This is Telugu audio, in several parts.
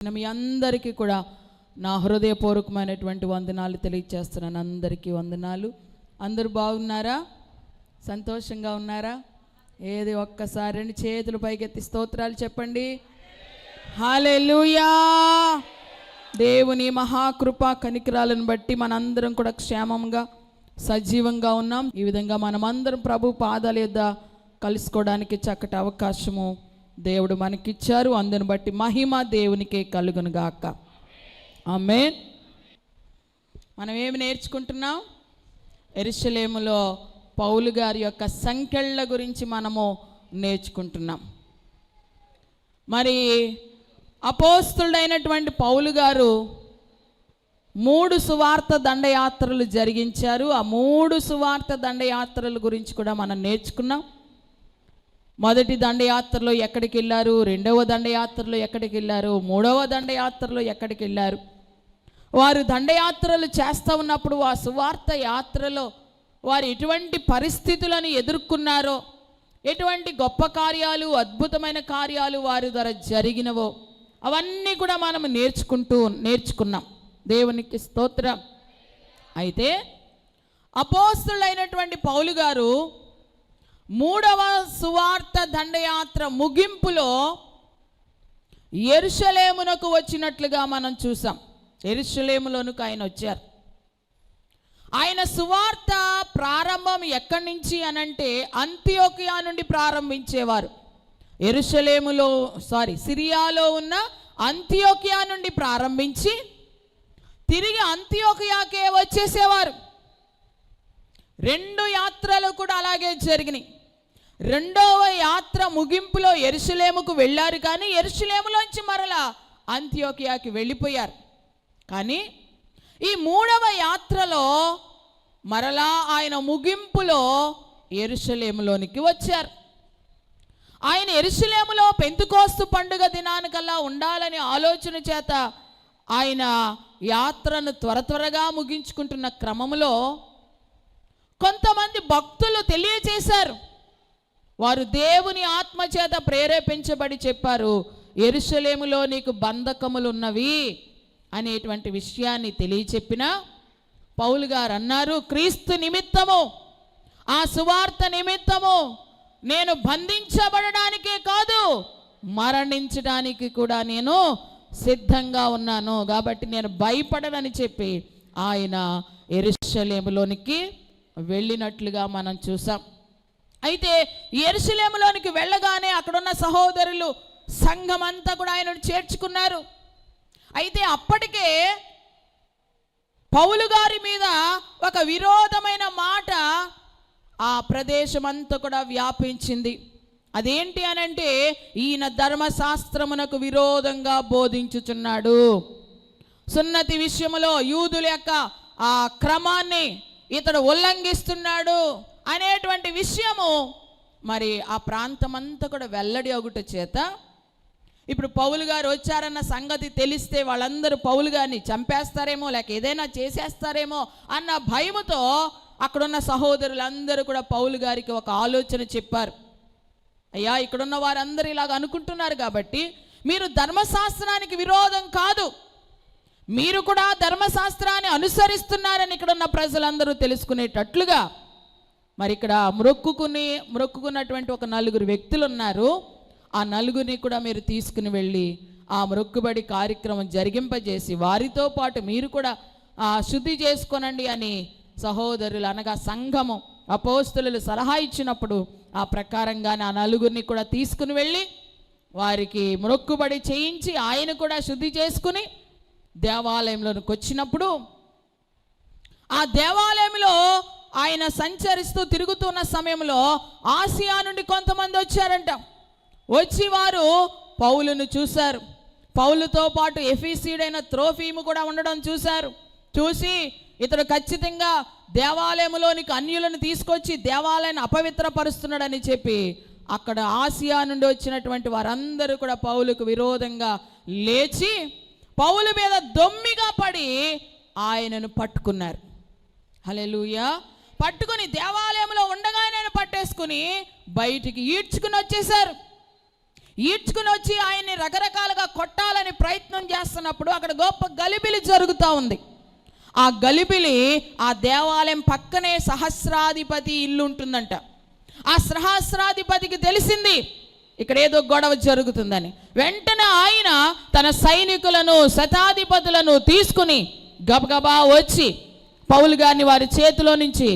మీ అందరికీ కూడా నా హృదయపూర్వకమైనటువంటి వందనాలు తెలియజేస్తున్నాను. అందరికీ వందనాలు. అందరూ బాగున్నారా? సంతోషంగా ఉన్నారా? ఏది ఒక్కసారి రెండు చేతులు పైకెత్తి స్తోత్రాలు చెప్పండి. హల్లెలూయా. దేవుని మహాకృప కనికరాలను బట్టి మనందరం కూడా క్షేమంగా సజీవంగా ఉన్నాం. ఈ విధంగా మనమందరం ప్రభు పాదాల యొద్ద కలుసుకోవడానికి చక్కటి అవకాశము దేవుడు మనకిచ్చారు. అందుని బట్టి మహిమ దేవునికే కలుగును గాక. ఆమేన్. మనం ఏమి నేర్చుకుంటున్నాం? యెరూషలేములో పౌలు గారి యొక్క సంకెళ్ళ గురించి మనము నేర్చుకుంటున్నాం. మరి అపోస్తుడైనటువంటి పౌలు గారు 3 సువార్త దండయాత్రలు జరిగించారు. ఆ 3 సువార్త దండయాత్రల గురించి కూడా మనం నేర్చుకున్నాం. మొదటి దండయాత్రలో ఎక్కడికి వెళ్ళారు, రెండవ దండయాత్రలో ఎక్కడికి వెళ్ళారు, మూడవ దండయాత్రలో ఎక్కడికి వెళ్ళారు. వారు దండయాత్రలు చేస్తూ ఉన్నప్పుడు ఆ సువార్త యాత్రలో వారు ఎటువంటి పరిస్థితులను ఎదుర్కొన్నారో, ఎటువంటి గొప్ప కార్యాలు అద్భుతమైన కార్యాలు వారి ద్వారా జరిగినవో అవన్నీ కూడా మనం నేర్చుకున్నాం. దేవునికి స్తోత్రం. అయితే అపోస్తులైనటువంటి పౌలు గారు 3వ సువార్త దండయాత్ర ముగింపులో యెరూషలేమునకు వచ్చినట్లుగా మనం చూసాం. యెరూషలేములోనికి ఆయన వచ్చారు. ఆయన సువార్త ప్రారంభం ఎక్కడి నుంచి అనంటే అంతియోకియా నుండి ప్రారంభించేవారు. సిరియాలో ఉన్న అంతియోకియా నుండి ప్రారంభించి తిరిగి అంతియోకియాకే వచ్చేసేవారు. 2 యాత్రలు కూడా అలాగే జరిగినాయి. 2వ యాత్ర ముగింపులో యెరూషలేముకు వెళ్ళారు, కానీ యెరూషలేములోంచి మరలా అంతియోకియాకి వెళ్ళిపోయారు. కానీ ఈ 3వ యాత్రలో మరలా ఆయన ముగింపులో యెరూషలేములోనికి వచ్చారు. ఆయన యెరూషలేములో పెంతెకోస్తు పండుగ దినానికల్లా ఉండాలని ఆలోచన చేత ఆయన యాత్రను త్వరగా ముగించుకుంటున్న క్రమంలో కొంతమంది భక్తులు తెలియచేశారు. వారు దేవుని ఆత్మ చేత ప్రేరేపించబడి చెప్పారు, యెరూషలేములో నీకు బంధకములు ఉన్నవి అనేటువంటి విషయాన్ని తెలియచెప్పిన పౌలు గారు అన్నారు, క్రీస్తు నిమిత్తము, ఆ సువార్త నిమిత్తము నేను బంధించబడడానికే కాదు మరణించడానికి కూడా నేను సిద్ధంగా ఉన్నాను, కాబట్టి నేను భయపడనని చెప్పి ఆయన యెరూషలేములోనికి వెళ్ళినట్లుగా మనం చూసాం. అయితే యెరూషలేములోనికి వెళ్ళగానే అక్కడున్న సహోదరులు సంఘం అంతా కూడా ఆయనను చేర్చుకున్నారు. అయితే అప్పటికే పౌలు గారి మీద ఒక విరోధమైన మాట ఆ ప్రదేశం అంతా కూడా వ్యాపించింది. అదేంటి అనంటే ఈయన ధర్మశాస్త్రమునకు విరోధంగా బోధించుచున్నాడు, సున్నతి విషయములో యూదుల యొక్క ఆ క్రమాన్ని ఇతడు ఉల్లంఘిస్తున్నాడు అనేటువంటి విషయము మరి ఆ ప్రాంతం అంతా కూడా వెల్లడి అగుట చేత ఇప్పుడు పౌలు గారు వచ్చారన్న సంగతి తెలిస్తే వాళ్ళందరూ పౌలు గారిని చంపేస్తారేమో, లేక ఏదైనా చేసేస్తారేమో అన్న భయముతో అక్కడున్న సహోదరులందరూ కూడా పౌలు గారికి ఒక ఆలోచన చెప్పారు. అయ్యా, ఇక్కడున్న వారందరూ ఇలాగ అనుకుంటున్నారు కాబట్టి మీరు ధర్మశాస్త్రానికి విరోధం కాదు, మీరు కూడా ధర్మశాస్త్రాన్ని అనుసరిస్తున్నారని ఇక్కడున్న ప్రజలందరూ తెలుసుకునేటట్లుగా మరి ఇక్కడ మొక్కుకున్నటువంటి ఒక 4 వ్యక్తులు ఉన్నారు. ఆ 4 కూడా మీరు తీసుకుని వెళ్ళి ఆ మొక్కుబడి కార్యక్రమం జరిగింపజేసి వారితో పాటు మీరు కూడా శుద్ధి చేసుకోనండి అని సహోదరులు అనగా సంఘము అపోస్తలులు సలహా ఇచ్చినప్పుడు ఆ ప్రకారంగానే ఆ 4 కూడా తీసుకుని వెళ్ళి వారికి మొక్కుబడి చేయించి ఆయన కూడా శుద్ధి చేసుకుని దేవాలయంలోనికి వచ్చినప్పుడు ఆ దేవాలయంలో ఆయన సంచరిస్తూ తిరుగుతున్న సమయంలో ఆసియా నుండి కొంతమంది వచ్చారంట. వచ్చి వారు పౌలును చూశారు. పౌలుతో పాటు ఎఫీసీడైన త్రోఫీము కూడా ఉండడం చూశారు. చూసి ఇతడు ఖచ్చితంగా దేవాలయంలోనికి అన్యులను తీసుకొచ్చి దేవాలయాన్ని అపవిత్రపరుస్తున్నాడని చెప్పి అక్కడ ఆసియా నుండి వచ్చినటువంటి వారందరూ కూడా పౌలుకు విరోధంగా లేచి పౌలు మీద దొమ్మిగా పడి ఆయనను పట్టుకున్నారు. హల్లెలూయా. పట్టుకుని దేవాలయంలో ఉండగానే పట్టేసుకుని బయటికి ఈడ్చుకుని వచ్చేశారు. ఈడ్చుకుని వచ్చి ఆయన్ని రకరకాలుగా కొట్టాలని ప్రయత్నం చేస్తున్నప్పుడు అక్కడ గొప్ప గలిబిలి జరుగుతూ ఉంది. ఆ గలిబిలి ఆ దేవాలయం పక్కనే సహస్రాధిపతి ఇల్లు ఉంటుందంట. ఆ సహస్రాధిపతికి తెలిసింది ఇక్కడ ఏదో గొడవ జరుగుతుందని. వెంటనే ఆయన తన సైనికులను శతాధిపతులను తీసుకుని గబగబా వచ్చి పౌలు గారిని వారి చేతిలో నుంచి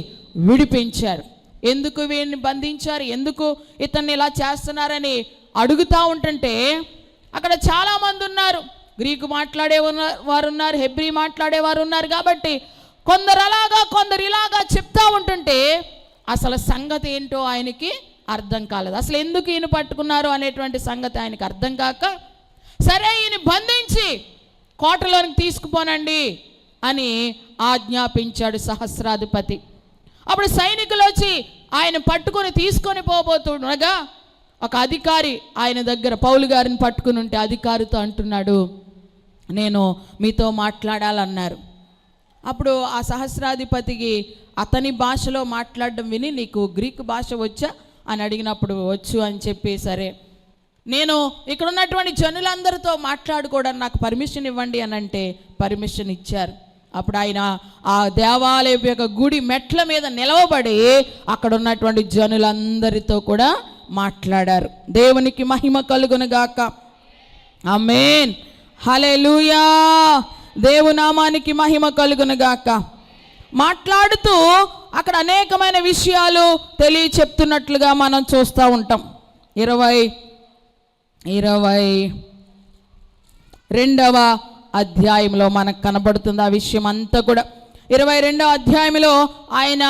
విడిపించారు. ఎందుకు వీడిని బంధించారు, ఎందుకు ఇతన్ని ఇలా చేస్తున్నారని అడుగుతూ ఉంటుంటే అక్కడ చాలామంది ఉన్నారు. గ్రీకు మాట్లాడే వారు ఉన్నారు, హెబ్రీ మాట్లాడేవారు ఉన్నారు. కాబట్టి కొందరు అలాగా కొందరు ఇలాగా చెప్తా ఉంటుంటే అసలు సంగతి ఏంటో ఆయనకి అర్థం కాలేదు. అసలు ఎందుకు ఈయన పట్టుకున్నారు అనేటువంటి సంగతి ఆయనకి అర్థం కాక, సరే ఈయన బంధించి కోటలోనికి తీసుకుపోనండి అని ఆజ్ఞాపించాడు సహస్రాధిపతి. అప్పుడు సైనికులు వచ్చి ఆయన పట్టుకొని తీసుకొని పోబోతుండగా ఒక అధికారి ఆయన దగ్గర పౌలు గారిని పట్టుకుని ఉంటే అధికారితో అంటున్నాడు, నేను మీతో మాట్లాడాలన్నారు. అప్పుడు ఆ సహస్రాధిపతికి అతని భాషలో మాట్లాడడం విని, నీకు గ్రీకు భాష వచ్చా అని అడిగినప్పుడు వచ్చు అని చెప్పి, సరే నేను ఇక్కడ ఉన్నటువంటి జనులందరితో మాట్లాడుకోవడానికి నాకు పర్మిషన్ ఇవ్వండి అని అంటే పర్మిషన్ ఇచ్చారు. అప్పుడు ఆయన ఆ దేవాలయం యొక్క గుడి మెట్ల మీద నిలవబడి అక్కడ ఉన్నటువంటి జనులందరితో కూడా మాట్లాడారు. దేవునికి మహిమ కలుగునుగాక. ఆమేన్, హల్లెలూయా. దేవునామానికి మహిమ కలుగునుగాక. మాట్లాడుతూ అక్కడ అనేకమైన విషయాలు చెప్తున్నట్లుగా మనం చూస్తూ ఉంటాం. 22వ అధ్యాయంలో మనకు కనబడుతుంది ఆ విషయం అంతా కూడా. 22వ అధ్యాయంలో ఆయన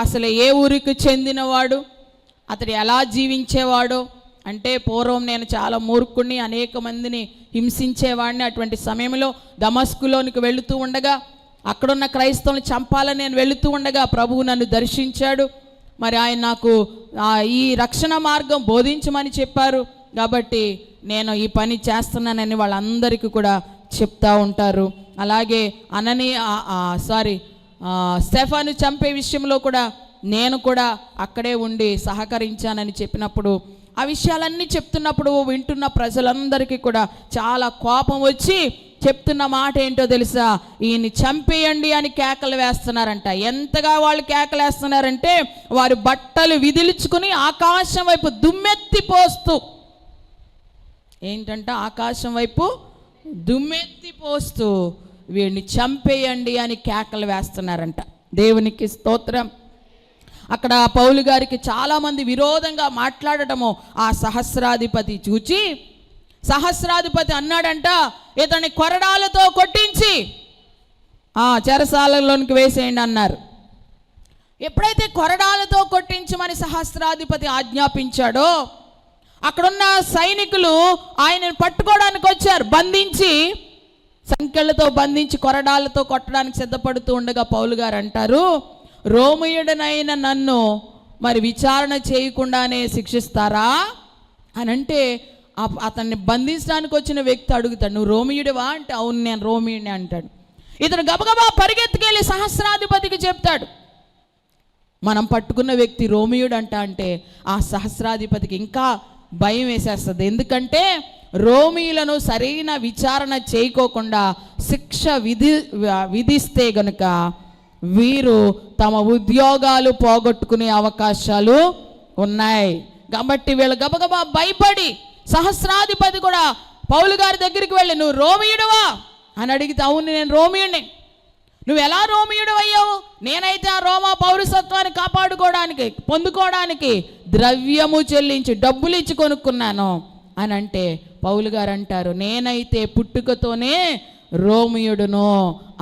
అసలు ఏ ఊరికి చెందినవాడు, అతడు ఎలా జీవించేవాడు అంటే, పూర్వం నేను చాలా మూర్ఖుడిని, అనేక మందిని హింసించేవాడిని. అటువంటి సమయంలో దమస్కులోనికి వెళుతూ ఉండగా అక్కడున్న క్రైస్తవులను చంపాలని నేను వెళుతూ ఉండగా ప్రభువు నన్ను దర్శించాడు. మరి ఆయన నాకు ఈ రక్షణ మార్గం బోధించమని చెప్పారు. కాబట్టి నేను ఈ పని చేస్తున్నానని వాళ్ళందరికీ కూడా చెప్తా ఉంటారు. అలాగే స్టెఫాను చంపే విషయంలో కూడా నేను కూడా అక్కడే ఉండి సహకరించానని చెప్పినప్పుడు, ఆ విషయాలన్నీ చెప్తున్నప్పుడు వింటున్న ప్రజలందరికీ కూడా చాలా కోపం వచ్చి చెప్తున్న మాట ఏంటో తెలుసా, ఈయన్ని చంపేయండి అని కేకలు వేస్తున్నారంట. ఎంతగా వాళ్ళు కేకలు వేస్తున్నారంటే వారి బట్టలు విదిలించుకుని ఆకాశం వైపు దుమ్మెత్తి పోస్తూ, ఏంటంట ఆకాశం వైపు దుమ్మెత్తి పోస్తూ వీడిని చంపేయండి అని కేకలు వేస్తున్నారంట. దేవునికి స్తోత్రం. అక్కడ పౌలు గారికి చాలామంది విరోధంగా మాట్లాడటము ఆ సహస్రాధిపతి చూచి, సహస్రాధిపతి అన్నాడంట, ఇతన్ని కొరడాలతో కొట్టించి చెరసాలలోనికి వేసేయండి అన్నారు. ఎప్పుడైతే కొరడాలతో కొట్టించమని సహస్రాధిపతి ఆజ్ఞాపించాడో అక్కడున్న సైనికులు ఆయనను పట్టుకోవడానికి వచ్చారు. బంధించి సంకెళ్లతో బంధించి కొరడాలతో కొట్టడానికి సిద్ధపడుతూ ఉండగా పౌలు గారు అంటారు, రోమీయుడనైన నన్ను మరి విచారణ చేయకుండానే శిక్షిస్తారా అని అంటే, అతన్ని బంధించడానికి వచ్చిన వ్యక్తి అడుగుతాడు, నువ్వు రోమీయుడివా అంటే అవును నేను రోమీయుడిని అంటాడు. ఇతను గబగబా పరిగెత్తుకెళ్ళి సహస్రాధిపతికి చెప్తాడు, మనం పట్టుకున్న వ్యక్తి రోమీయుడు అంటే ఆ సహస్రాధిపతికి ఇంకా భయం వేసేస్తుంది. ఎందుకంటే రోమీయులను సరైన విచారణ చేయకోకుండా శిక్ష విధిస్తే గనుక వీరు తమ ఉద్యోగాలు పోగొట్టుకునే అవకాశాలు ఉన్నాయి. కాబట్టి వీళ్ళు గబగబా భయపడి, సహస్రాధిపతి కూడా పౌలు గారి దగ్గరికి వెళ్ళి, నువ్వు రోమీయుడువా అని అడిగితే అవును నేను రోమీయుడిని. నువ్వు ఎలా రోమీయుడు అయ్యావు? నేనైతే ఆ రోమా పౌరసత్వాన్ని పొందుకోవడానికి ద్రవ్యము చెల్లించి డబ్బులు ఇచ్చి కొనుక్కున్నాను అని అంటే పౌలు గారు అంటారు, నేనైతే పుట్టుకతోనే రోమీయుడును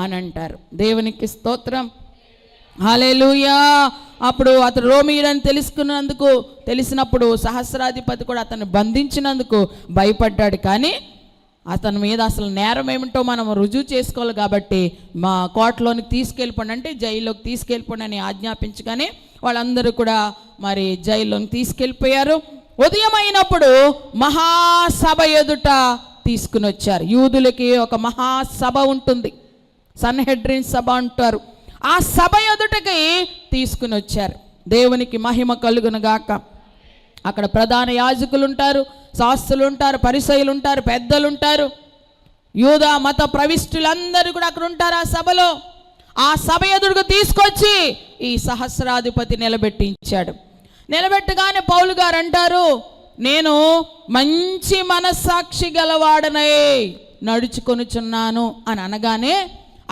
అని అంటారు. దేవునికి స్తోత్రం, హల్లెలూయా. అప్పుడు అతను రోమీయుడని తెలిసినప్పుడు సహస్రాధిపతి కూడా అతన్ని బంధించినందుకు భయపడ్డాడు. కానీ అతని మీద అసలు నేరం ఏమిటో మనం రుజువు చేసుకోవాలి. కాబట్టి మా కోటలోనికి తీసుకెళ్ళిపోండి అంటే జైల్లోకి తీసుకెళ్ళిపోండి అని ఆజ్ఞాపించగానే వాళ్ళందరూ కూడా మరి జైల్లోకి తీసుకెళ్ళిపోయారు. ఉదయం అయినప్పుడు మహాసభ ఎదుట తీసుకుని వచ్చారు. యూదులకి ఒక మహాసభ ఉంటుంది, సన్హెడ్రిన్ సభ అంటారు. ఆ సభ ఎదుటకి తీసుకుని వచ్చారు. దేవునికి మహిమ కలుగునుగాక. అక్కడ ప్రధాన యాజకులు ఉంటారు, శాస్త్రులు ఉంటారు, పరిసయ్యులు ఉంటారు, పెద్దలు ఉంటారు, యూదా మత ప్రవిష్టులందరూ కూడా అక్కడ ఉంటారు ఆ సభలో. ఆ సభ ఎదురుకు తీసుకొచ్చి ఈ సహస్రాధిపతి నిలబెట్టించాడు. నిలబెట్టగానే పౌలు గారు అంటారు, నేను మంచి మనస్సాక్షి గలవాడనై నడుచుకొనుచున్నాను అని అనగానే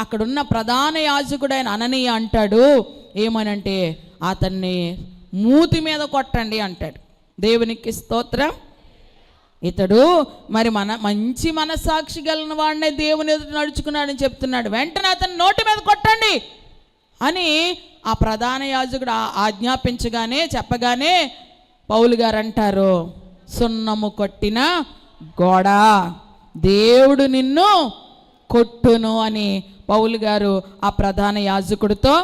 అక్కడున్న ప్రధాన యాజకుడైన అననీయ అంటాడు, ఏమనంటే అతన్ని మూతి మీద కొట్టండి అంటాడు. దేవునికి స్తోత్రం. ఇతడు మరి మంచి మనస్సాక్షి గల వాడినే దేవుని ఎదుట నడుచుకున్నాడని చెప్తున్నాడు. వెంటనే అతను నోటి మీద కొట్టండి అని ఆ ప్రధాన యాజకుడు ఆజ్ఞాపించగానే చెప్పగానే పౌలు గారు అంటారు, సున్నము కొట్టిన గోడ దేవుడు నిన్ను కొట్టును అని పౌలు గారు ఆ ప్రధాన యాజకుడితో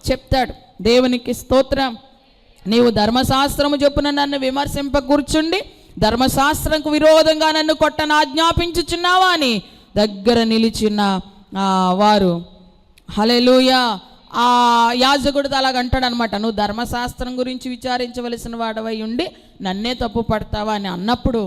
చెప్తాడు. దేవునికి స్తోత్రం. నీవు ధర్మశాస్త్రము చొప్పున నన్ను విమర్శింప కూర్చుండి ధర్మశాస్త్రంకు విరోధంగా నన్ను కొట్టను ఆజ్ఞాపించుచున్నావా అని దగ్గర నిలిచిన వారు హల్లెలూయా ఆ యాజకుడితో అలాగంటాడు అనమాట, నువ్వు ధర్మశాస్త్రం గురించి విచారించవలసిన వాడవై ఉండి నన్నే తప్పు పడతావా అని అన్నప్పుడు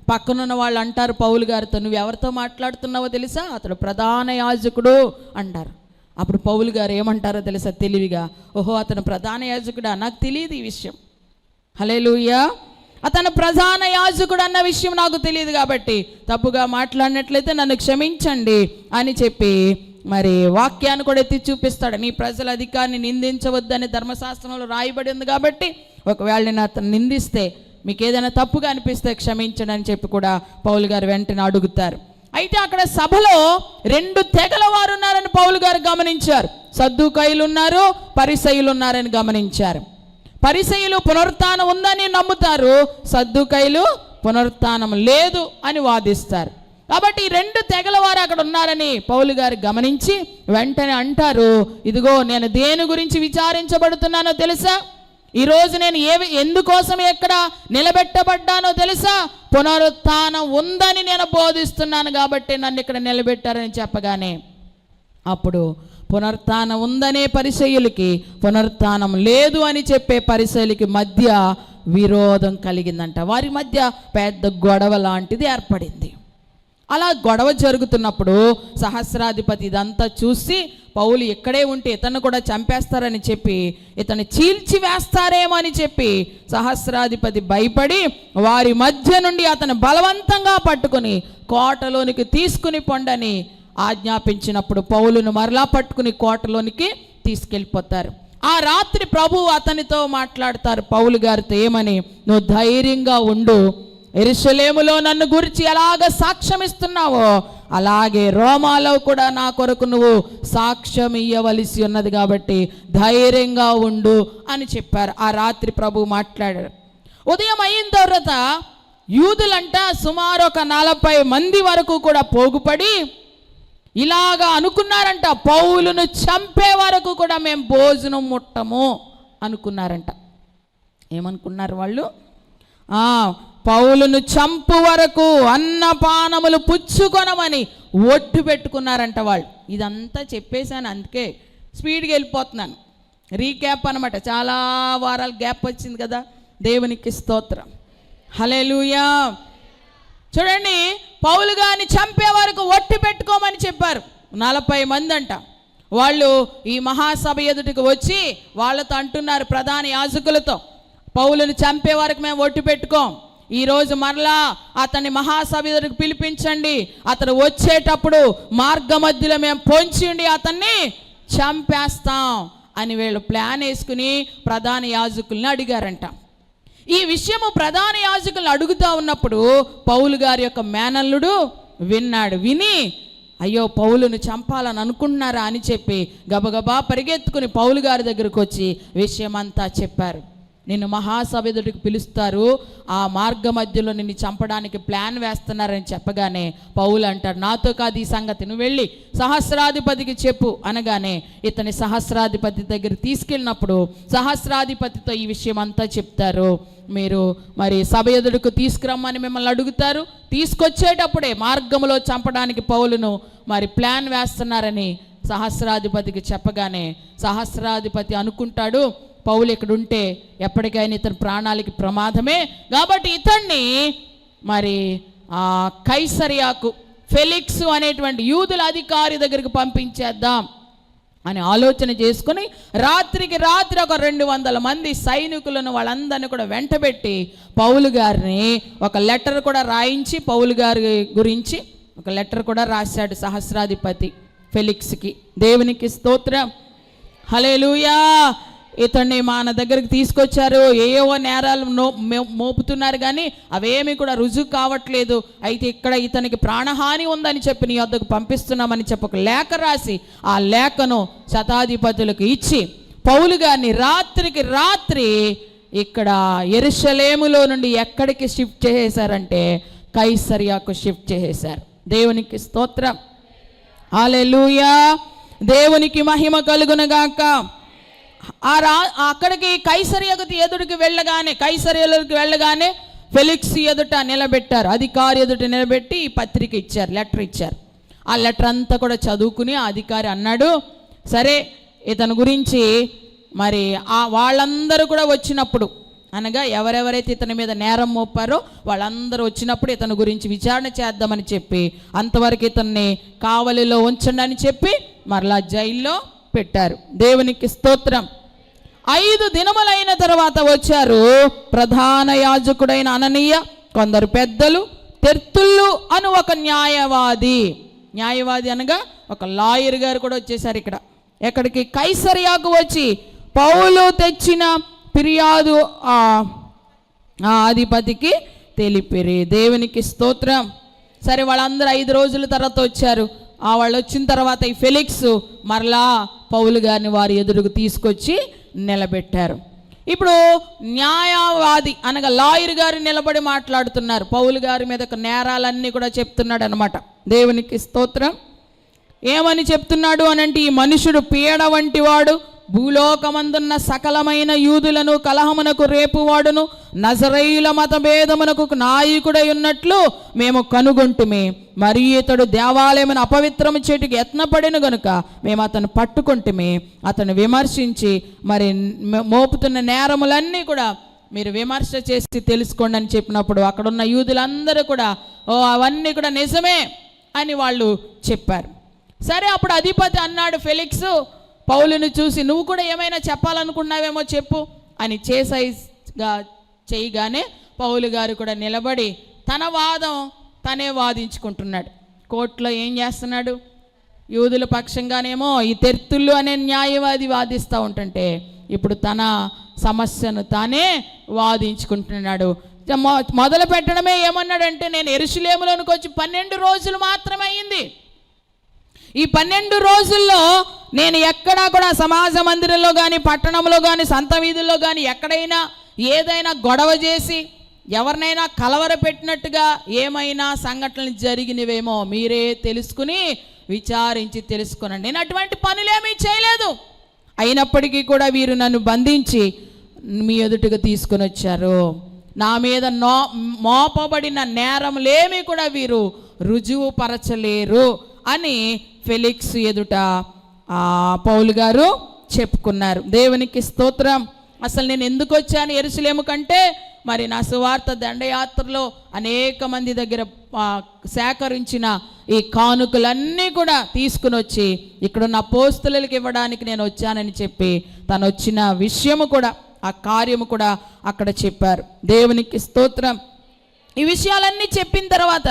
పక్కనున్న వాళ్ళు అంటారు పౌలు గారితో, నువ్వు ఎవరితో మాట్లాడుతున్నావో తెలుసా, అతడు ప్రధాన యాజకుడు అంటారు. అప్పుడు పౌలు గారు ఏమంటారో తెలుసా తెలివిగా, ఓహో అతను ప్రధాన యాజకుడా, నాకు తెలియదు ఈ విషయం. హల్లెలూయా. అతను ప్రధాన యాజకుడు అన్న విషయం నాకు తెలియదు కాబట్టి తప్పుగా మాట్లాడినట్లయితే నన్ను క్షమించండి అని చెప్పి మరి వాక్యాన్ని కూడా ఎత్తి చూపిస్తాడు. నీ ప్రజల అధికారిని నిందించవద్దని ధర్మశాస్త్రంలో రాయబడి ఉంది కాబట్టి ఒకవేళ నేను అతను నిందిస్తే మీకు ఏదైనా తప్పుగా అనిపిస్తే క్షమించండి అని చెప్పి కూడా పౌలు గారు వెంటనే అడుగుతారు. అయితే అక్కడ సభలో 2 తెగల వారు ఉన్నారని పౌలు గారు గమనించారు. సద్దూకయ్యులు ఉన్నారు, పరిసయ్యులు ఉన్నారని గమనించారు. పరిసయ్యులు పునరుత్థానం ఉందని నమ్ముతారు, సద్దూకయ్యులు పునరుత్థానం లేదు అని వాదిస్తారు. కాబట్టి ఈ 2 తెగల వారు అక్కడ ఉన్నారని పౌలు గారు గమనించి వెంటనే అంటారు, ఇదిగో నేను దేని గురించి విచారించబడుతున్నానో తెలుసా, ఈరోజు నేను ఎందుకోసం ఎక్కడ నిలబెట్టబడ్డానో తెలుసా, పునరుత్థానం ఉందని నేను బోధిస్తున్నాను కాబట్టి నన్ను ఇక్కడ నిలబెట్టారని చెప్పగానే అప్పుడు పునరుత్థానం ఉందనే పరిసయ్యులకి పునరుత్థానం లేదు అని చెప్పే పరిసయ్యులకి మధ్య విరోధం కలిగిందంట. వారి మధ్య పెద్ద గొడవ లాంటిది ఏర్పడింది. అలా గొడవ జరుగుతున్నప్పుడు సహస్రాధిపతి ఇదంతా చూసి పౌలు ఇక్కడే ఉంటే ఇతను కూడా చంపేస్తారని చెప్పి ఇతను చీల్చి వేస్తారేమో అని చెప్పి సహస్రాధిపతి భయపడి వారి మధ్య నుండి అతను బలవంతంగా పట్టుకుని కోటలోనికి తీసుకుని పొండని ఆజ్ఞాపించినప్పుడు పౌలును మరలా పట్టుకుని కోటలోనికి తీసుకెళ్ళిపోతారు. ఆ రాత్రి ప్రభువు అతనితో మాట్లాడతారు పౌలు గారితో, ఏమని, నువ్వు ధైర్యంగా ఉండు, యెరూషలేములో నన్ను గురించి ఎలాగ సాక్ష్యం ఇస్తున్నావో అలాగే రోమాలో కూడా నా కొరకు నువ్వు సాక్ష్యం ఇయ్యవలసి ఉన్నది కాబట్టి ధైర్యంగా ఉండు అని చెప్పారు. ఆ రాత్రి ప్రభు మాట్లాడారు. ఉదయం అయిన తర్వాత యూదులంట సుమారు ఒక 40 మంది వరకు కూడా పోగుపడి ఇలాగా అనుకున్నారంట, పౌలును చంపే వరకు కూడా మేము భోజనం ముట్టము అనుకున్నారంట. ఏమనుకున్నారు వాళ్ళు? పౌలును చంపు వరకు అన్నపానములు పుచ్చుకొనమని ఒట్టు పెట్టుకున్నారంట వాళ్ళు. ఇదంతా చెప్పేశాను, అందుకే స్పీడ్గా వెళ్ళిపోతున్నాను. రీక్యాప్ అనమాట, చాలా వారాలు గ్యాప్ వచ్చింది కదా. దేవునికి స్తోత్రం. హల్లెలూయా. చూడండి, పౌలు గారిని చంపే వరకు ఒట్టు పెట్టుకోమని చెప్పారు. 40 మంది అంట. వాళ్ళు ఈ మహాసభ ఎదుటికి వచ్చి వాళ్ళతో అంటున్నారు, ప్రధాన యాజకులతో, పౌలును చంపే వరకు మేము ఒట్టు పెట్టుకోం, ఈరోజు మరలా అతన్ని మహాసభ ఎదుటికి పిలిపించండి, అతను వచ్చేటప్పుడు మార్గ మధ్యలో మేము పొంచి అతన్ని చంపేస్తాం అని వీళ్ళు ప్లాన్ వేసుకుని ప్రధాన యాజకుల్ని అడిగారంట. ఈ విషయము ప్రధాన యాజకులు అడుగుతూ ఉన్నప్పుడు పౌలు గారి యొక్క మేనల్లుడు విన్నాడు. విని అయ్యో పౌలును చంపాలని అనుకుంటున్నారా అని చెప్పి గబగబా పరిగెత్తుకుని పౌలు గారి దగ్గరకు వచ్చి విషయమంతా చెప్పారు. నిన్ను మహాసభ ఎదుటికి పిలుస్తారు, ఆ మార్గ మధ్యలో నిన్ను చంపడానికి ప్లాన్ వేస్తున్నారని చెప్పగానే పౌలు అంటారు, నాతో కాదు ఈ సంగతి, నువ్వు వెళ్ళి సహస్రాధిపతికి చెప్పు అనగానే ఇతని సహస్రాధిపతి దగ్గర తీసుకెళ్ళినప్పుడు సహస్రాధిపతితో ఈ విషయం అంతా చెప్తారు. మీరు మరి సభ ఎదుడుకు తీసుకురమ్మని మిమ్మల్ని అడుగుతారు, తీసుకొచ్చేటప్పుడే మార్గంలో చంపడానికి పౌలును మరి ప్లాన్ వేస్తున్నారని సహస్రాధిపతికి చెప్పగానే సహస్రాధిపతి అనుకుంటాడు, పౌలు ఇక్కడ ఉంటే ఎప్పటికైనా ఇతని ప్రాణాలకి ప్రమాదమే, కాబట్టి ఇతన్ని మరి కైసరియాకు ఫెలిక్స్ అనేటువంటి యూదుల అధికారి దగ్గరికి పంపించేద్దాం అని ఆలోచన చేసుకుని రాత్రికి రాత్రి ఒక 200 మంది సైనికులను వాళ్ళందరినీ కూడా వెంటబెట్టి పౌలు గారిని ఒక లెటర్ కూడా రాయించి పౌలు గారి గురించి ఒక లెటర్ కూడా రాశాడు సహస్రాధిపతి ఫెలిక్స్కి. దేవునికి స్తోత్రం, హల్లెలూయా. ఇతన్ని మన దగ్గరికి తీసుకొచ్చారు, ఏవో నేరాలు మోపుతున్నారు కానీ అవేమీ కూడా రుజువు కావట్లేదు. అయితే ఇక్కడ ఇతనికి ప్రాణహాని ఉందని చెప్పి నీ వద్దకు పంపిస్తున్నామని చెప్పి ఒక లేఖ రాసి ఆ లేఖను శతాధిపతులకు ఇచ్చి పౌలు గారిని రాత్రికి రాత్రి ఇక్కడ యెరూషలేములో నుండి ఎక్కడికి షిఫ్ట్ చేసేశారంటే కైసరియాకు షిఫ్ట్ చేసేశారు. దేవునికి స్తోత్రం, హల్లెలూయా. దేవునికి మహిమ కలుగునుగాక. అక్కడికి కైసరియాకు ఎదుటికి వెళ్ళగానే ఫెలిక్స్ ఎదుట నిలబెట్టారు, అధికారి ఎదుట నిలబెట్టి ఈ పత్రిక ఇచ్చారు, లెటర్ ఇచ్చారు. ఆ లెటర్ అంతా కూడా చదువుకుని ఆ అధికారి అన్నాడు, సరే ఇతని గురించి మరి వాళ్ళందరూ కూడా వచ్చినప్పుడు, అనగా ఎవరెవరైతే ఇతని మీద నేరం మోపారో వాళ్ళందరూ వచ్చినప్పుడు ఇతని గురించి విచారణ చేద్దామని చెప్పి అంతవరకు ఇతన్ని కావలిలో ఉంచండి అని చెప్పి మరలా జైల్లో పెట్టారు. దేవునికి స్తోత్రం. 5 దినములైన తర్వాత వచ్చారు ప్రధాన యాజకుడైన అననీయ, కొందరు పెద్దలు, తెర్తుళ్ళు అను ఒక న్యాయవాది అనగా ఒక లాయర్ గారు కూడా వచ్చేసారు ఎక్కడికి కైసరియాకు వచ్చి పౌలు తెచ్చిన ఫిర్యాదు అధిపతికి తెలిపిరి. దేవునికి స్తోత్రం. సరే వాళ్ళందరూ 5 రోజుల తర్వాత వచ్చారు. వాళ్ళు వచ్చిన తర్వాత ఈ ఫెలిక్స్ మరలా పౌలు గారిని వారి ఎదురుకు తీసుకొచ్చి నిలబెట్టారు. ఇప్పుడు న్యాయవాది అనగా లాయర్ గారు నిలబడి మాట్లాడుతున్నారు, పౌలు గారి మీద నేరాలన్నీ కూడా చెప్తున్నాడు అనమాట. దేవునికి స్తోత్రం. ఏమని చెప్తున్నాడు అనంటే, ఈ మనుషుడు పీడ వంటి వాడు, భూలోకమందున్న సకలమైన యూదులను కలహమునకు రేపువాడును, నజరేయుల మతభేదమునకు నాయకుడై ఉన్నట్లు మేము కనుగొంటుమే. మరియు ఇతడు దేవాలయమును అపవిత్రము చేటికి యత్నపడిన గనుక మేము అతను పట్టుకుంటుమే. అతను విమర్శించి మరి మోపుతున్న నేరములన్నీ కూడా మీరు విమర్శ చేసి తెలుసుకోండి అని చెప్పినప్పుడు అక్కడున్న యూదులందరూ కూడా అవన్నీ కూడా నిజమే అని వాళ్ళు చెప్పారు. సరే అప్పుడు అధిపతి అన్నాడు ఫెలిక్స్ పౌలుని చూసి, నువ్వు కూడా ఏమైనా చెప్పాలనుకున్నావేమో చెప్పు అని చేయగానే పౌలు గారు కూడా నిలబడి తన వాదం తనే వాదించుకుంటున్నాడు. కోర్టులో ఏం చేస్తున్నాడు, యూదుల పక్షంగానేమో ఈ తెర్తుళ్ళు అనే న్యాయవాది వాదిస్తూ ఉంటుంటే ఇప్పుడు తన సమస్యను తానే వాదించుకుంటున్నాడు. మొదలు పెట్టడమే ఏమన్నాడంటే, నేను యెరూషలేములోనికి వచ్చి 12 రోజులు మాత్రమే అయింది. ఈ 12 రోజుల్లో నేను ఎక్కడా కూడా సమాజ మందిరంలో కానీ పట్టణంలో కానీ సంత వీధుల్లో కానీ ఎక్కడైనా ఏదైనా గొడవ చేసి ఎవరినైనా కలవర పెట్టినట్టుగా ఏమైనా సంఘటనలు జరిగినవేమో మీరే తెలుసుకుని విచారించి తెలుసుకునండి. నేను అటువంటి పనులేమీ చేయలేదు. అయినప్పటికీ కూడా వీరు నన్ను బంధించి మీ ఎదుటిగా తీసుకుని వచ్చారు. నా మీద మోపబడిన నేరములేమీ కూడా వీరు రుజువు పరచలేరు అని ఫెలిక్స్ ఎదుట పౌలు గారు చెప్పుకున్నారు. దేవునికి స్తోత్రం. అసలు నేను ఎందుకు వచ్చాను యెరూషలేము కంటే, మరి నా సువార్త దండయాత్రలో అనేక మంది దగ్గర సేకరించిన ఈ కానుకలన్నీ కూడా తీసుకుని వచ్చి ఇక్కడున్న అపోస్తలులకు ఇవ్వడానికి నేను వచ్చానని చెప్పి తను వచ్చిన విషయము కూడా ఆ కార్యము కూడా అక్కడ చెప్పారు. దేవునికి స్తోత్రం. ఈ విషయాలన్నీ చెప్పిన తర్వాత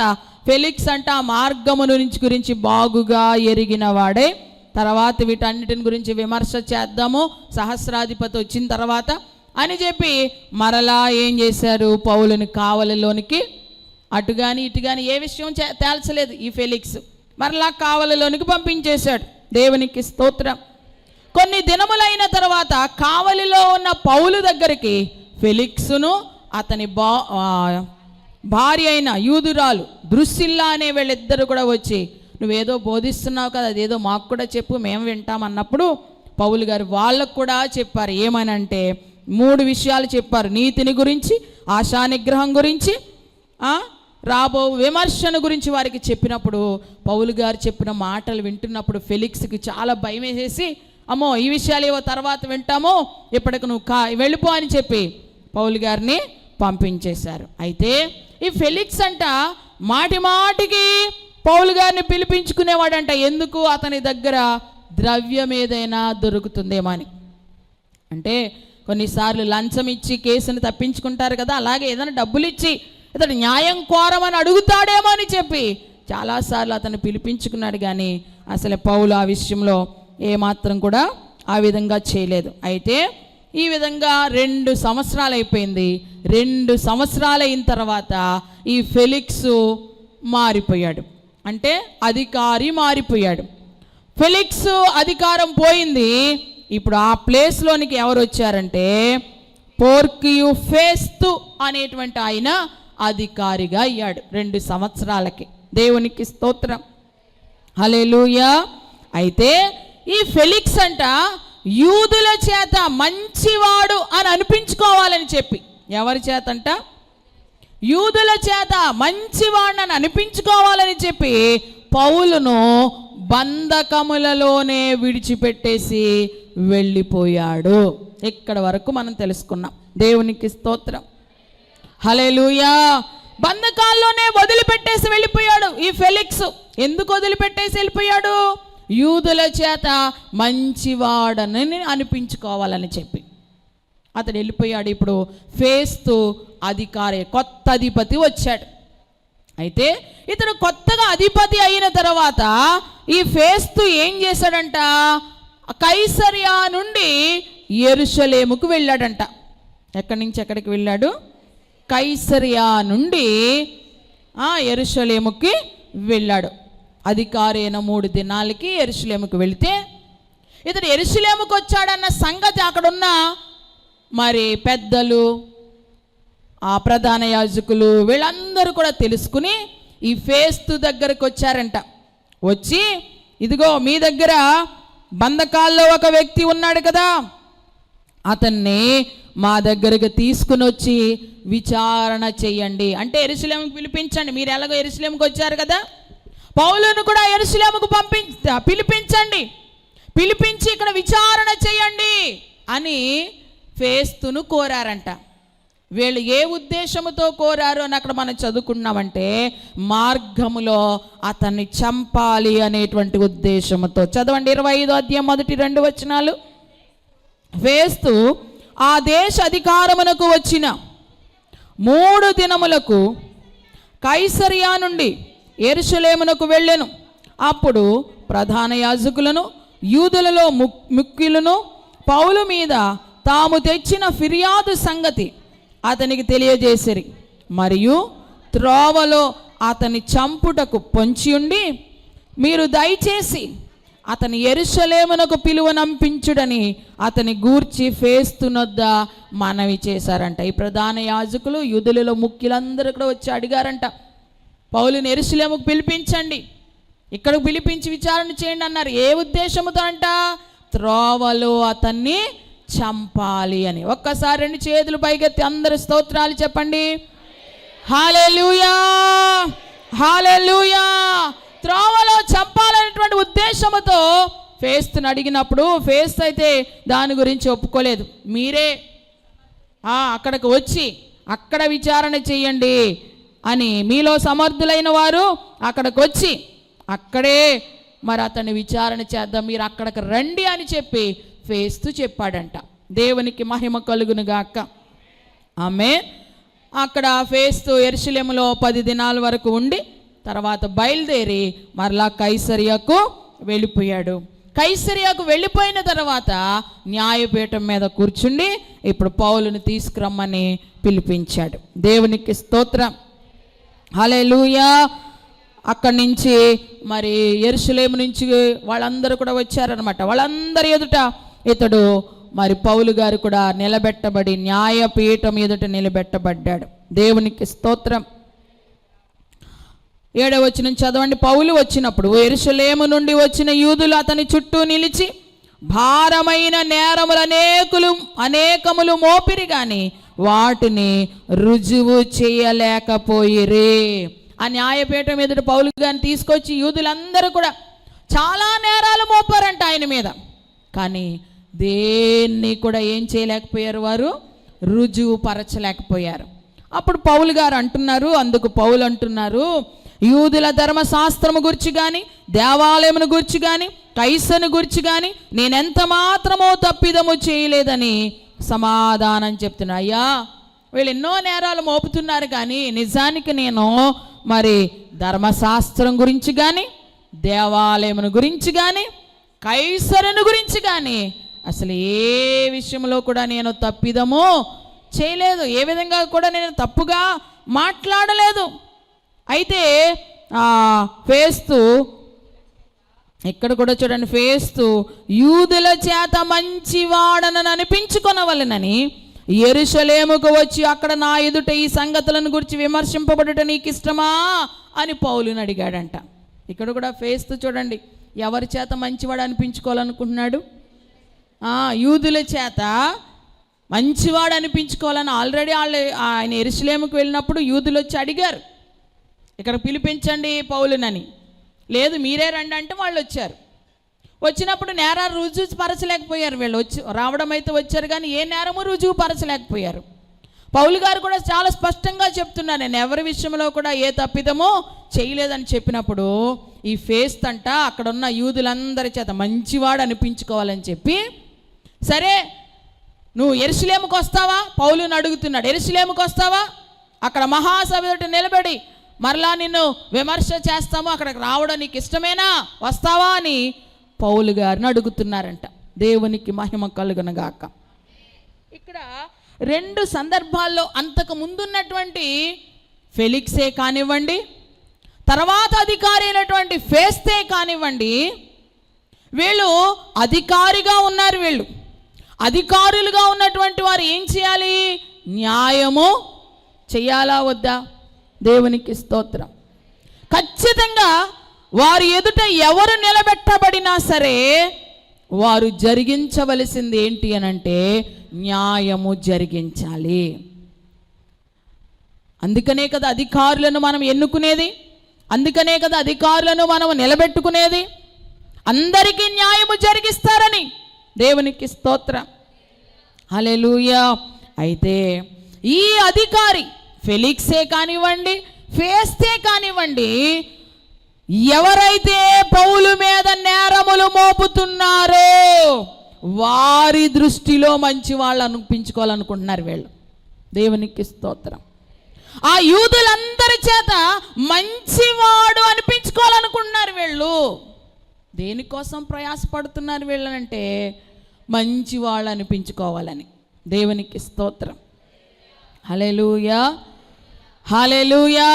ఫెలిక్స్ అంట ఆ మార్గము గురించి బాగుగా ఎరిగిన వాడే, తర్వాత వీటన్నిటిని గురించి విమర్శ చేద్దాము సహస్రాధిపతి వచ్చిన తర్వాత అని చెప్పి మరలా ఏం చేశారు, పౌలుని కావలిలోనికి అటు కానీ ఇటు కానీ ఏ విషయం తేల్చలేదు ఈ ఫెలిక్స్, మరలా కావలిలోనికి పంపించేశాడు. దేవునికి స్తోత్రం. కొన్ని దినములైన తర్వాత కావలిలో ఉన్న పౌలు దగ్గరికి ఫెలిక్సును అతని భార్య అయిన యూదురాలు ద్రుసిల్లా అనే వీళ్ళిద్దరు కూడా వచ్చి, నువ్వేదో బోధిస్తున్నావు కదా, అదేదో మాకు కూడా చెప్పు, మేము వింటామన్నప్పుడు పౌలు గారు వాళ్ళకు కూడా చెప్పారు. ఏమనంటే 3 విషయాలు చెప్పారు. నీతిని గురించి, ఆశా నిగ్రహం గురించి, రాబో విమర్శన గురించి వారికి చెప్పినప్పుడు పౌలు గారు చెప్పిన మాటలు వింటున్నప్పుడు ఫెలిక్స్కి చాలా భయం వేసేసి అమ్మో ఈ విషయాలు ఏవో తర్వాత వింటాము, ఇప్పటికి నువ్వు వెళ్ళిపో అని చెప్పి పౌలు గారిని పంపించేశారు. అయితే ఈ ఫెలిక్స్ అంట మాటి మాటికి పౌలు గారిని పిలిపించుకునేవాడంట. ఎందుకు? అతని దగ్గర ద్రవ్యం ఏదైనా దొరుకుతుందేమో అని. అంటే కొన్నిసార్లు లంచం ఇచ్చి కేసుని తప్పించుకుంటారు కదా, అలాగే ఏదైనా డబ్బులు ఇచ్చి ఇతడు న్యాయం కోరమని అడుగుతాడేమో అని చెప్పి చాలాసార్లు అతను పిలిపించుకున్నాడు. కానీ అసలు పౌలు ఆ విషయంలో ఏమాత్రం కూడా ఆ విధంగా చేయలేదు. అయితే ఈ విధంగా 2 సంవత్సరాలు అయిపోయింది. 2 సంవత్సరాలు అయిన తర్వాత ఈ ఫెలిక్స్ మారిపోయాడు. అంటే అధికారి మారిపోయాడు. ఫెలిక్స్ అధికారం పోయింది. ఇప్పుడు ఆ ప్లేస్లోనికి ఎవరు వచ్చారంటే పోర్కియు ఫేస్తు అనేటువంటి ఆయన అధికారిగా అయ్యాడు 2 సంవత్సరాలకి. దేవునికి స్తోత్రం, హల్లెలూయా. అయితే ఈ ఫెలిక్స్ అంట యూదుల చేత మంచివాడు అని అనిపించుకోవాలని చెప్పి, ఎవరి చేతంట? యూదుల చేత మంచివాడిని అనిపించుకోవాలని చెప్పి పౌలును బంధకములలోనే విడిచిపెట్టేసి వెళ్ళిపోయాడు. ఇక్కడ వరకు మనం తెలుసుకున్నాం. దేవునికి స్తోత్రం, హల్లెలూయా. బంధకాల్లోనే వదిలిపెట్టేసి వెళ్ళిపోయాడు ఈ ఫెలిక్స్. ఎందుకు వదిలిపెట్టేసి వెళ్ళిపోయాడు? యూదుల చేత మంచివాడని అనిపించుకోవాలని చెప్పి అతడు వెళ్ళిపోయాడు. ఇప్పుడు ఫేస్తు అధికారి, కొత్త అధిపతి వచ్చాడు. అయితే ఇతడు కొత్తగా అధిపతి అయిన తర్వాత ఈ ఫేస్తు ఏం చేశాడంట? కైసరియా నుండి యెరూషలేముకు వెళ్ళాడంట. ఎక్కడి నుంచి ఎక్కడికి వెళ్ళాడు? కైసరియా నుండి యెరూషలేముకి వెళ్ళాడు. అధికారైన 3 దినాలకి యెరూషలేముకు వెళితే ఇతడు యెరూషలేముకు వచ్చాడన్న సంగతి అక్కడున్న మరి పెద్దలు, ఆ ప్రధాన యాజకులు వీళ్ళందరూ కూడా తెలుసుకుని ఈ ఫేస్తు దగ్గరకు వచ్చారంట. వచ్చి ఇదిగో మీ దగ్గర బంధకాల్లో ఒక వ్యక్తి ఉన్నాడు కదా, అతన్ని మా దగ్గరకు తీసుకుని వచ్చి విచారణ చెయ్యండి. అంటే యెరూషలేముకు పిలిపించండి. మీరు ఎలాగో యెరూషలేముకు వచ్చారు కదా, పౌలును కూడా యెరూషలేముకు పిలిపించండి, పిలిపించి ఇక్కడ విచారణ చేయండి అని ఫేస్తును కోరారంట. వీళ్ళు ఏ ఉద్దేశంతో కోరారు అని అక్కడ మనం చదువుకున్నామంటే మార్గములో అతన్ని చంపాలి అనేటువంటి ఉద్దేశంతో. చదవండి 25వ అధ్యాయం 1-2 వచనాలు. ఫేస్తు ఆ దేశ అధికారమునకు వచ్చిన 3 దినములకు కైసరియా నుండి యెరూషలేమునకు వెళ్ళెను. అప్పుడు ప్రధాన యాజకులను యూదులలో ముఖ్యులను పౌలు మీద తాము తెచ్చిన ఫిర్యాదు సంగతి అతనికి తెలియజేసిరి. మరియు త్రోవలో అతని చంపుటకు పొంచి ఉండి మీరు దయచేసి అతని యెరూషలేమునకు పిలువనంపించుడని అతని గూర్చి ఫేస్తునొద్ద మనవి చేశారంట. ఈ ప్రధాన యాజకులు యూదులలో ముఖ్యులందరూ కూడా వచ్చి అడిగారంట, పౌలుని యెరూషలేముకు పిలిపించండి, ఇక్కడికి పిలిపించి విచారణ చేయండి అన్నారు. ఏ ఉద్దేశంతో అంట? త్రోవలో అతన్ని చంపాలి అని. ఒక్కసారి 2 చేతులు పైకెత్తి అందరూ స్తోత్రాలు చెప్పండి. హల్లెలూయా, హల్లెలూయా. త్రోవలో చంపాలనేటువంటి ఉద్దేశంతో ఫేస్తుని అడిగినప్పుడు ఫేస్తు అయితే దాని గురించి ఒప్పుకోలేదు. మీరే అక్కడికి వచ్చి అక్కడ విచారణ చేయండి అని, మీలో సమర్థులైన వారు అక్కడికి వచ్చి అక్కడే మరి అతన్ని విచారణ చేద్దాం, మీరు అక్కడికి రండి అని చెప్పి ఫేస్తు చెప్పాడంట. దేవునికి మహిమ కలుగును గాక. ఆమేన్. అక్కడ ఫేస్తు యెరూషలేములో 10 దినాల వరకు ఉండి తర్వాత బయలుదేరి మరలా కైసరియాకు వెళ్ళిపోయాడు. కైసరియాకు వెళ్ళిపోయిన తర్వాత న్యాయపీఠం మీద కూర్చుండి ఇప్పుడు పౌలుని తీసుకురమ్మని పిలిపించాడు. దేవునికి స్తోత్రం, హల్లెలూయా. అక్కడి నుంచి మరి యెరూషలేము నుంచి వాళ్ళందరూ కూడా వచ్చారనమాట. వాళ్ళందరి ఎదుట ఇతడు మరి పౌలు గారు కూడా నిలబెట్టబడి న్యాయపీఠం ఎదుట నిలబెట్టబడ్డాడు. దేవునికి స్తోత్రం. 7వ వచనం చదవండి. పౌలు వచ్చినప్పుడు యెరూషలేము నుండి వచ్చిన యూదులు అతని చుట్టూ నిలిచి భారమైన నేరములు అనేకములు మోపిరి గాని వాటిని రుజువు చేయలేకపోయిరే. ఆ న్యాయపీఠం ఎదుట పౌలు గారిని తీసుకొచ్చి యూదులందరూ కూడా చాలా నేరాలు మోపారంట ఆయన మీద. కానీ దేన్ని కూడా ఏం చేయలేకపోయారు, వారు రుజువు పరచలేకపోయారు. అప్పుడు పౌలు గారు అంటున్నారు, అందుకు పౌలు అంటున్నారు, యూదుల ధర్మశాస్త్రము గురించి కానీ, దేవాలయమును గురించి కానీ, కైసను గురించి కానీ నేనెంత మాత్రమో తప్పిదము చేయలేదని సమాధానం చెప్తున్నా. అయ్యా, వీళ్ళు ఎన్నో నేరాలు మోపుతున్నారు, కానీ నిజానికి నేను మరి ధర్మశాస్త్రం గురించి కానీ, దేవాలయమును గురించి కానీ, కైసరుని గురించి కానీ అసలు ఏ విషయంలో కూడా నేను తప్పిదము చేయలేదు, ఏ విధంగా కూడా నేను తప్పుగా మాట్లాడలేదు. అయితే ఫేస్తు ఇక్కడ కూడా చూడండి, ఫేస్తు యూదుల చేత మంచివాడనని అనిపించుకొనవలెనని యెరూషలేముకు వచ్చి అక్కడ నా ఎదుట ఈ సంగతులను గురించి విమర్శింపబడుట నీకు ఇష్టమా అని పౌలుని అడిగాడంట. ఇక్కడ కూడా ఫేస్తు చూడండి, ఎవరి చేత మంచివాడు అనిపించుకోవాలనుకుంటున్నాడు? యూదుల చేత మంచివాడు అనిపించుకోవాలని ఆల్రెడీ ఆయన యెరూషలేముకు వెళ్ళినప్పుడు యూదులు వచ్చి అడిగారు, ఇక్కడ పిలిపించండి పౌలునని. లేదు, మీరే రండి అంటే వాళ్ళు వచ్చారు. వచ్చినప్పుడు నేరాలు రుజువు పరచలేకపోయారు. వీళ్ళు రావడం అయితే వచ్చారు, కానీ ఏ నేరము రుజువు పరచలేకపోయారు. పౌలు గారు కూడా చాలా స్పష్టంగా చెప్తున్నారు, నేను ఎవరి విషయంలో కూడా ఏ తప్పిదమో చేయలేదని చెప్పినప్పుడు ఈ ఫేస్తు అంట అక్కడ ఉన్న యూదులందరి చేత మంచివాడు అనిపించుకోవాలని చెప్పి, సరే నువ్వు యెరూషలేముకు వస్తావా? పౌలుని అడుగుతున్నాడు, యెరూషలేముకు వస్తావా? అక్కడ మహాసభ ఎదుట నిలబడి మరలా నిన్ను విమర్శ చేస్తాము, అక్కడికి రావడం నీకు ఇష్టమేనా, వస్తావా అని పౌలు గారిని అడుగుతున్నారంట. దేవునికి మహిమ కలుగునుగాక. ఇక్కడ రెండు సందర్భాల్లో అంతకు ముందున్నటువంటి ఫెలిక్సే కానివ్వండి, తర్వాత అధికారి అయినటువంటి ఫేస్తే కానివ్వండి, వీళ్ళు అధికారిగా ఉన్నారు. వీళ్ళు అధికారులుగా ఉన్నటువంటి వారు ఏం చేయాలి? న్యాయము చెయ్యాలా వద్దా? దేవునికి స్తోత్రం. ఖచ్చితంగా వారి ఎదుట ఎవరు నిలబెట్టబడినా సరే వారు జరిగించవలసింది ఏంటి అనంటే న్యాయము జరిగించాలి. అందుకనే కదా అధికారులను మనం ఎన్నుకునేది, అందుకనే కదా అధికారులను మనం నిలబెట్టుకునేది, అందరికీ న్యాయము జరిగిస్తారని. దేవునికి స్తోత్రం, హల్లెలూయా. అయితే ఈ అధికారి ఫెలిక్సే కానివ్వండి, ఫేస్తే కానివ్వండి, ఎవరైతే పౌలు మీద నేరములు మోపుతున్నారో వారి దృష్టిలో మంచి వాళ్ళు అనిపించుకోవాలనుకుంటున్నారు వీళ్ళు. దేవునికి స్తోత్రం. ఆ యూదులందరి చేత మంచివాడు అనిపించుకోవాలనుకుంటున్నారు వీళ్ళు. దేనికోసం ప్రయాసపడుతున్నారు వీళ్ళనంటే మంచివాళ్ళు అనిపించుకోవాలని. దేవునికి స్తోత్రం, హల్లెలూయా, హల్లెలూయా.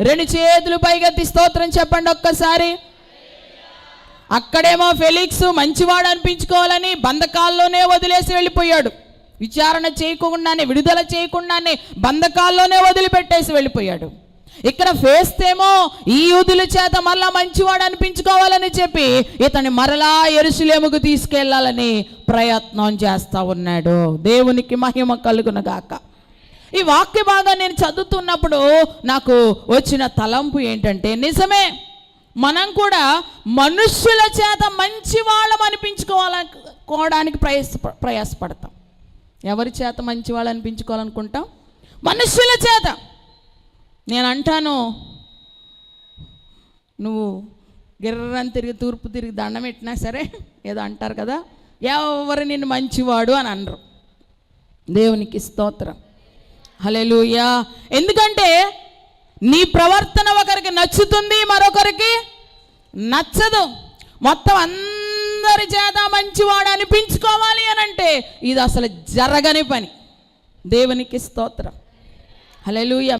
రెండు చేతులు పైకెత్తి స్తోత్రం చెప్పండి ఒక్కసారి. అక్కడేమో ఫెలిక్స్ మంచివాడు అనిపించుకోవాలని బంధకాల్లోనే వదిలేసి వెళ్ళిపోయాడు. విచారణ చేయకుండానే, విడుదల చేయకుండానే బంధకాల్లోనే వదిలిపెట్టేసి వెళ్ళిపోయాడు. ఇక్కడ ఫేస్తేమో ఈ యూదుల చేత మరలా మంచివాడు అనిపించుకోవాలని చెప్పి ఇతన్ని మరలా యెరూషలేముకు తీసుకెళ్లాలని ప్రయత్నం చేస్తా ఉన్నాడు. దేవునికి మహిమ కలుగునుగాక. ఈ వాక్య భాగం నేను చదువుతున్నప్పుడు నాకు వచ్చిన తలంపు ఏంటంటే, నిజమే, మనం కూడా మనుష్యుల చేత మంచి వాళ్ళం అనిపించుకోవడానికి ప్రయాసపడతాం. ఎవరి చేత మంచి వాళ్ళు అనిపించుకోవాలనుకుంటాం? మనుష్యుల చేత. నేను అంటాను, నువ్వు గిర్రని తిరిగి తూర్పు తిరిగి దండం పెట్టినా సరే ఏదో అంటారు కదా, ఎవరు నిన్ను మంచివాడు అని అనరు. దేవునికి స్తోత్రం, హల్లెలూయా. ఎందుకంటే నీ ప్రవర్తన ఒకరికి నచ్చుతుంది, మరొకరికి నచ్చదు. మొత్తం అందరి చేత మంచివాడు అనిపించుకోవాలి అని అంటే ఇది అసలు జరగని పని. దేవునికి స్తోత్రం, హల్లెలూయా.